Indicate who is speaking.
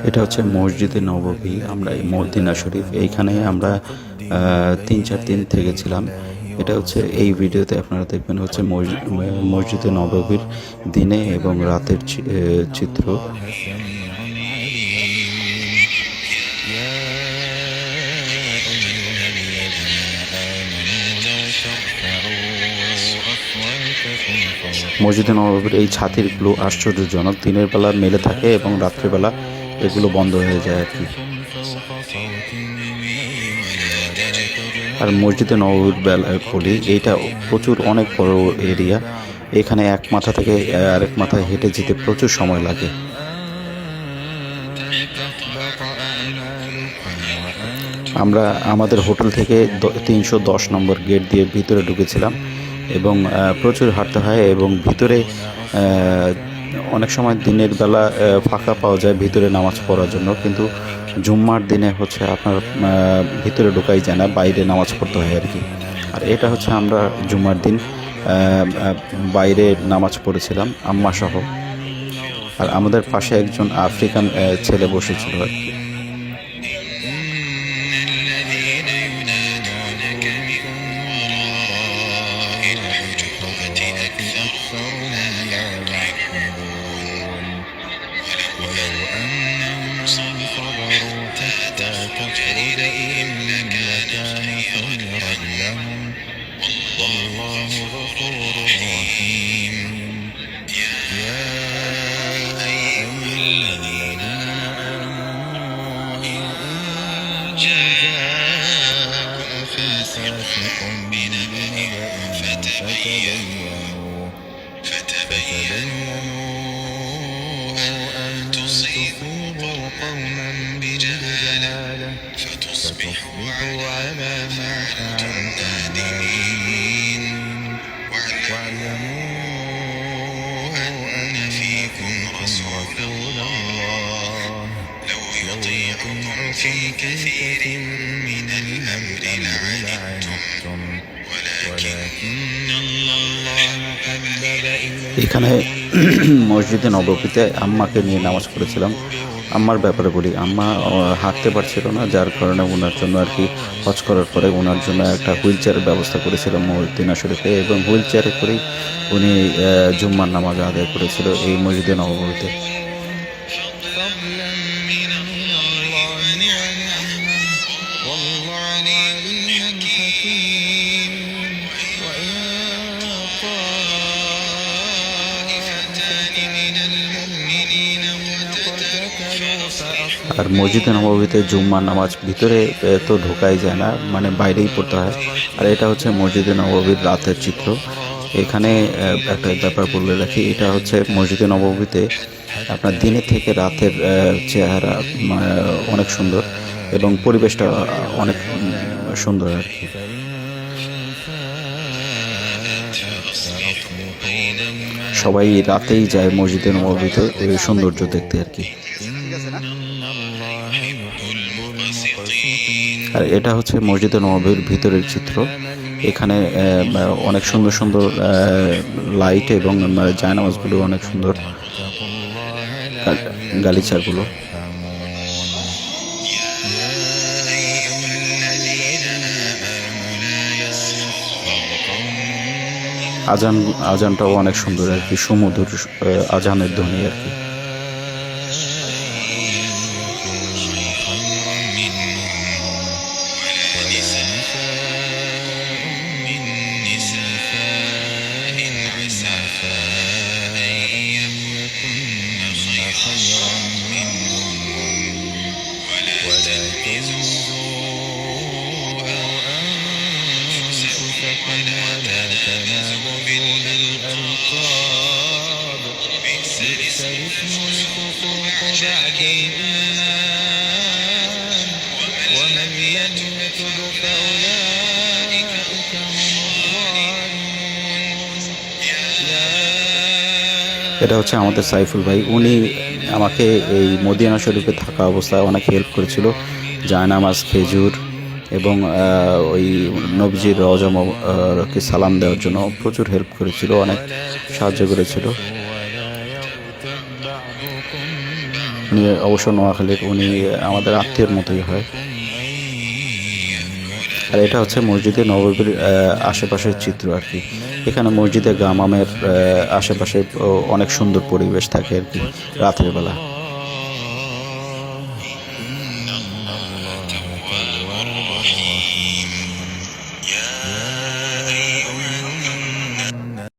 Speaker 1: এটা হচ্ছে মসজিদে নববী। আমরা এই মদিনা শরীফ এইখানে আমরা 3-4 দিন থেকেছিলাম। এটা হচ্ছে এই ভিডিওতে আপনারা দেখবেন হচ্ছে মসজিদে নববীর দিনে এবং রাতের চিত্র। মসজিদে নববীর এই ছাতিরগুলো আশ্চর্যজনক, দিনের বেলা মেলে থাকে এবং রাত্রিবেলা এগুলো বন্ধ হয়ে যায় আর কি। আর মসজিদে নববীর বেলায় বলি, এইটা প্রচুর অনেক বড় এরিয়া। এখানে এক মাথা থেকে আরেক মাথায় হেঁটে যেতে প্রচুর সময় লাগে। আমরা আমাদের হোটেল থেকে 310 নম্বর গেট দিয়ে ভিতরে ঢুকেছিলাম এবং প্রচুর হাঁটতে হয় এবং ভিতরে অনেক সময় দিনের বেলা ফাঁকা পাওয়া যায় ভিতরে নামাজ পড়ার জন্য, কিন্তু জুম্মার দিনে হচ্ছে আপনার ভিতরে ঢোকাই যায় না, বাইরে নামাজ পড়তে হয় আর কি। আর এটা হচ্ছে আমরা জুম্মার দিন বাইরে নামাজ পড়েছিলাম আম্মা সহ। আর আমাদের পাশে একজন আফ্রিকান ছেলে বসেছিল আর কি। فتصبحوا على ما فعلتم نادمين واعلموا أن فيكم رسول الله لو يطيعكم في كثير من الأمر لعنتم ولكن الله حبب এখানে মসজিদে নববীতে আম্মাকে নিয়ে নামাজ পড়েছিলাম। আম্মার ব্যাপারে বলি, আম্মা হাঁটতে পারছিল না, যার কারণে ওনার জন্য আর কি হজ করার পরে ওনার জন্য একটা হুইল চেয়ারের ব্যবস্থা করেছিলাম মদিনা শরীফে, এবং হুইল চেয়ারে করেই উনি জুম্মার নামাজ আদায় করেছিল এই মসজিদে নববীতে। আর মসজিদে নববীতে জুম্মার নামাজ ভিতরে তো ঢোকাই যায় না, মানে বাইরেই পড়তে হয়। আর এটা হচ্ছে মসজিদে নববীর রাতের চিত্র। এখানে একটা ব্যাপার বলে রাখি, এটা হচ্ছে মসজিদে নববীতে আপনার দিনের থেকে রাতের চেহারা অনেক সুন্দর এবং পরিবেশটা অনেক সুন্দর আর কি। সবাই রাতেই যায় মসজিদে নববীতে ওই সৌন্দর্য দেখতে আর কি। আর এটা হচ্ছে মসজিদে নববীর ভিতরের চিত্র। এখানে অনেক সুন্দর সুন্দর লাইট এবং জায়নামাজগুলো অনেক সুন্দর, গালিচাগুলো। আজানটাও অনেক সুন্দর আর কি, সুমধুর আজানের ধ্বনি আর কি। এটা হচ্ছে আমাদের সাইফুল ভাই। উনি আমাকে এই মদিনা শরীফে থাকা অবস্থায় অনেক হেল্প করেছিল, জায়নামাজ, খেজুর এবং ওই নবজির রওজাকে সালাম দেওয়ার জন্য প্রচুর হেল্প করেছিল, অনেক সাহায্য করেছিল।
Speaker 2: উনি অবশ্য নোয়াখালীর, উনি আমাদের আত্মীয়র মতোই হয়। আর এটা হচ্ছে মসজিদে নববীর আশেপাশের চিত্র আর কি। এখানে মসজিদে গামামের আশেপাশে অনেক সুন্দর পরিবেশ থাকে আর কি রাতের বেলা।